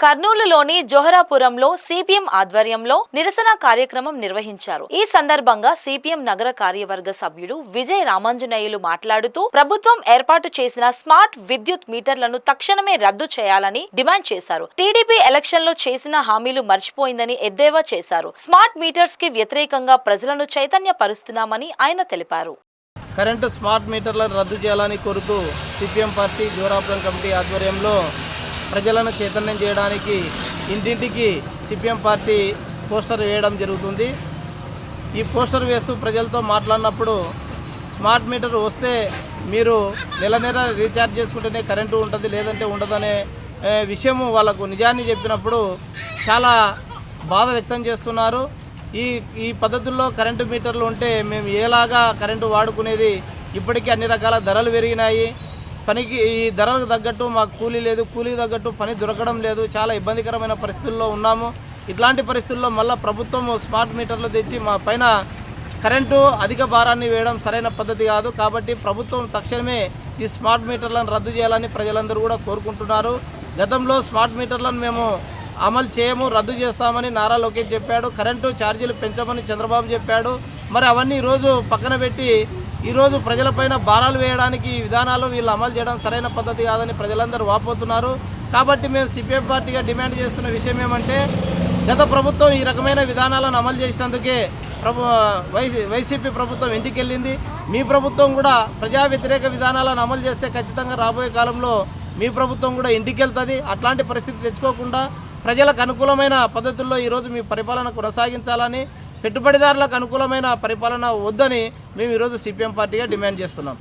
కర్నూలులోని జోహరాపురంలో CPM ఆధ్వర్యంలో నిరసన కార్యక్రమం నిర్వహించారు. ఈ సందర్భంగా సిపిఎం నగర కార్యవర్గ సభ్యుడు విజయ్ రామాంజనేయులు మాట్లాడుతూ ప్రభుత్వం ఏర్పాటు చేసిన స్మార్ట్ విద్యుత్ మీటర్లను తక్షణమే రద్దు చేయాలని డిమాండ్ చేశారు. టీడీపీ ఎలక్షన్ లో చేసిన హామీలు మర్చిపోయిందని ఎద్దేవా చేశారు. స్మార్ట్ మీటర్స్ కి వ్యతిరేకంగా ప్రజలను చైతన్యపరుస్తున్నామని ఆయన తెలిపారు. కరెంటు స్మార్ట్ మీటర్లను రద్దు చేయాలని కోరుతూ సిపిఎం పార్టీ జోహరాపురం కమిటీ ఆధ్వర్యంలో ప్రజలను చైతన్యం చేయడానికి ఇంటింటికి సిపిఎం పార్టీ పోస్టర్ వేయడం జరుగుతుంది. ఈ పోస్టర్ వేస్తూ ప్రజలతో మాట్లాడినప్పుడు స్మార్ట్ మీటర్ వస్తే మీరు నెల నెల రీఛార్జ్ చేసుకుంటేనే కరెంటు ఉంటుంది, లేదంటే ఉండదనే విషయము వాళ్ళకు నిజాన్ని చెప్పినప్పుడు చాలా బాధ వ్యక్తం చేస్తున్నారు. ఈ పద్ధతుల్లో కరెంటు మీటర్లు ఉంటే మేము ఎలాగా కరెంటు వాడుకునేది, ఇప్పటికీ అన్ని రకాల ధరలు పెరిగినాయి. పనికి ఈ ధరలకు తగ్గట్టు మాకు కూలీ లేదు, కూలీకి తగ్గట్టు పని దొరకడం లేదు, చాలా ఇబ్బందికరమైన పరిస్థితుల్లో ఉన్నాము. ఇట్లాంటి పరిస్థితుల్లో మళ్ళీ ప్రభుత్వం స్మార్ట్ మీటర్లు తెచ్చి మా పైన కరెంటు అధిక భారాన్ని వేయడం సరైన పద్ధతి కాదు. కాబట్టి ప్రభుత్వం తక్షణమే ఈ స్మార్ట్ మీటర్లను రద్దు చేయాలని ప్రజలందరూ కూడా కోరుకుంటున్నారు. గతంలో స్మార్ట్ మీటర్లను మేము అమలు చేయము, రద్దు చేస్తామని నారా లోకేష్ చెప్పాడు. కరెంటు ఛార్జీలు పెంచమని చంద్రబాబు చెప్పాడు. మరి అవన్నీ ఈరోజు పక్కన పెట్టి ఈరోజు ప్రజలపైన భారాలు వేయడానికి విధానాలు వీళ్ళు అమలు చేయడం సరైన పద్ధతి కాదని ప్రజలందరూ వాపోతున్నారు. కాబట్టి మేము సిపిఎం పార్టీగా డిమాండ్ చేస్తున్న విషయం ఏమంటే, గత ప్రభుత్వం ఈ రకమైన విధానాలను అమలు చేసినందుకే వైసీపీ ప్రభుత్వం ఇంటికి వెళ్ళింది. మీ ప్రభుత్వం కూడా ప్రజా వ్యతిరేక విధానాలను అమలు చేస్తే ఖచ్చితంగా రాబోయే కాలంలో మీ ప్రభుత్వం కూడా ఇంటికి వెళ్తుంది. అట్లాంటి పరిస్థితి తెచ్చుకోకుండా ప్రజలకు అనుకూలమైన పద్ధతుల్లో ఈరోజు మీ పరిపాలన కొనసాగించాలని, పెట్టుబడిదారులకు అనుకూలమైన పరిపాలన వద్దని మేము ఈరోజు సిపిఎం పార్టీగా డిమాండ్ చేస్తున్నాం.